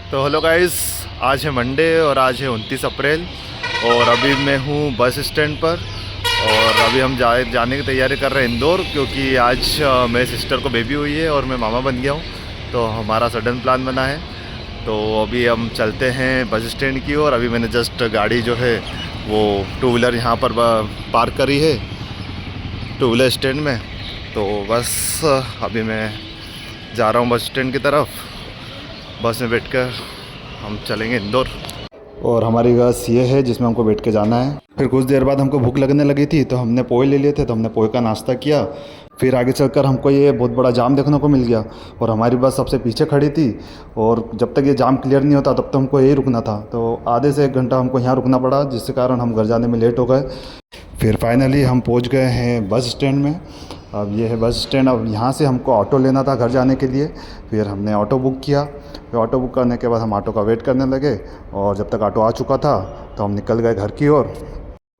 तो hello guys, आज है मंडे और आज है 29 अप्रैल और अभी मैं हूँ बस स्टैंड पर। और अभी हम जाने की तैयारी कर रहे हैं इंदौर, क्योंकि आज मेरे सिस्टर को बेबी हुई है और मैं मामा बन गया हूँ। तो हमारा सडन प्लान बना है। तो अभी हम चलते हैं बस स्टैंड की ओर। अभी मैंने जस्ट गाड़ी जो है वो टू व्हीलर यहाँ पर पार्क करी है टू व्हीलर स्टैंड में। तो बस अभी मैं जा रहा हूँ बस स्टैंड की तरफ। बस में बैठकर हम चलेंगे इंदौर। और हमारी बस ये है जिसमें हमको बैठ के जाना है। फिर कुछ देर बाद हमको भूख लगने लगी थी, तो हमने पोहे ले लिए थे, तो हमने पोहे का नाश्ता किया। फिर आगे चलकर हमको ये बहुत बड़ा जाम देखने को मिल गया और हमारी बस सबसे पीछे खड़ी थी। और जब तक ये जाम क्लियर नहीं होता तब तक हमको यही रुकना था। तो आधे से 1 घंटा हमको यहाँ रुकना पड़ा, जिसके कारण हम घर जाने में लेट हो गए। फिर फाइनली हम पहुँच गए हैं बस स्टैंड में। अब ये है बस स्टैंड। अब यहाँ से हमको ऑटो लेना था घर जाने के लिए। फिर हमने ऑटो बुक किया। फिर ऑटो बुक करने के बाद हम ऑटो का वेट करने लगे और जब तक ऑटो आ चुका था तो हम निकल गए घर की ओर।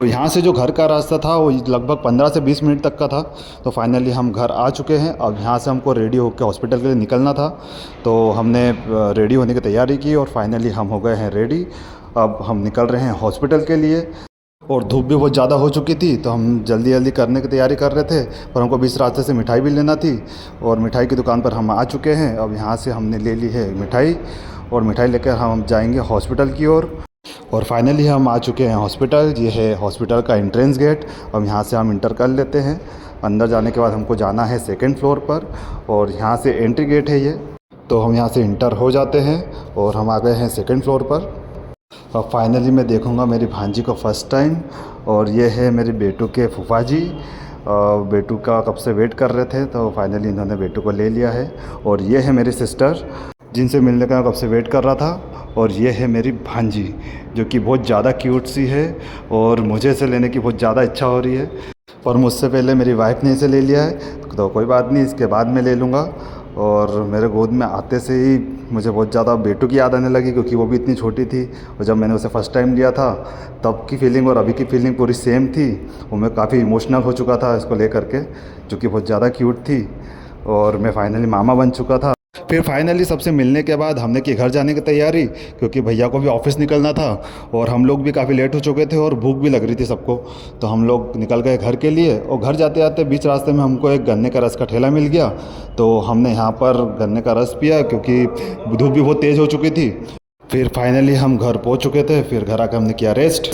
तो यहाँ से जो घर का रास्ता था वो लगभग 15 से 20 मिनट तक का था। तो फाइनली हम घर आ चुके हैं। अब यहाँ से हमको रेडी होकर हॉस्पिटल के लिए निकलना था। तो हमने रेडी होने की तैयारी की और फाइनली हम हो गए हैं रेडी। अब हम निकल रहे हैं हॉस्पिटल के लिए। और धूप भी बहुत ज़्यादा हो चुकी थी, तो हम जल्दी जल्दी करने की तैयारी कर रहे थे। पर हमको बीच रास्ते से मिठाई भी लेना थी और मिठाई की दुकान पर हम आ चुके हैं। अब यहाँ से हमने ले ली है मिठाई और मिठाई लेकर हम जाएंगे हॉस्पिटल की ओर। और फाइनली हम आ चुके हैं हॉस्पिटल। ये है हॉस्पिटल का एंट्रेंस गेट। अब यहाँ से हम इंटर कर लेते हैं। अंदर जाने के बाद हमको जाना है 2nd फ्लोर पर और यहाँ से एंट्री गेट है ये। तो हम यहाँ से इंटर हो जाते हैं और हम आ गए हैं 2nd फ्लोर पर। अब फाइनली मैं देखूंगा मेरी भांजी को फ़र्स्ट टाइम। और ये है मेरे बेटू के फूफा जी। बेटू का कब से वेट कर रहे थे, तो फाइनली इन्होंने बेटू को ले लिया है। और ये है मेरी सिस्टर जिनसे मिलने का कब से वेट कर रहा था। और ये है मेरी भांजी जो कि बहुत ज़्यादा क्यूट सी है और मुझे इसे लेने की बहुत ज़्यादा इच्छा हो रही है। पर मुझसे पहले मेरी वाइफ ने इसे ले लिया है, तो कोई बात नहीं, इसके बाद मैं ले लूँगा। और मेरे गोद में आते से ही मुझे बहुत ज़्यादा बेटू की याद आने लगी, क्योंकि वो भी इतनी छोटी थी। और जब मैंने उसे फ़र्स्ट टाइम लिया था तब की फ़ीलिंग और अभी की फ़ीलिंग पूरी सेम थी। और मैं काफ़ी इमोशनल हो चुका था इसको लेकर के, जो कि बहुत ज़्यादा क्यूट थी। और मैं फाइनली मामा बन चुका था। फिर फाइनली सबसे मिलने के बाद हमने की घर जाने की तैयारी, क्योंकि भैया को भी ऑफिस निकलना था और हम लोग भी काफ़ी लेट हो चुके थे और भूख भी लग रही थी सबको। तो हम लोग निकल गए घर के लिए। और घर जाते जाते बीच रास्ते में हमको एक गन्ने का रस का ठेला मिल गया। तो हमने यहाँ पर गन्ने का रस पिया, क्योंकि धूप भी बहुत तेज़ हो चुकी थी। फिर फाइनली हम घर पहुँच चुके थे। फिर घर आकर हमने किया रेस्ट।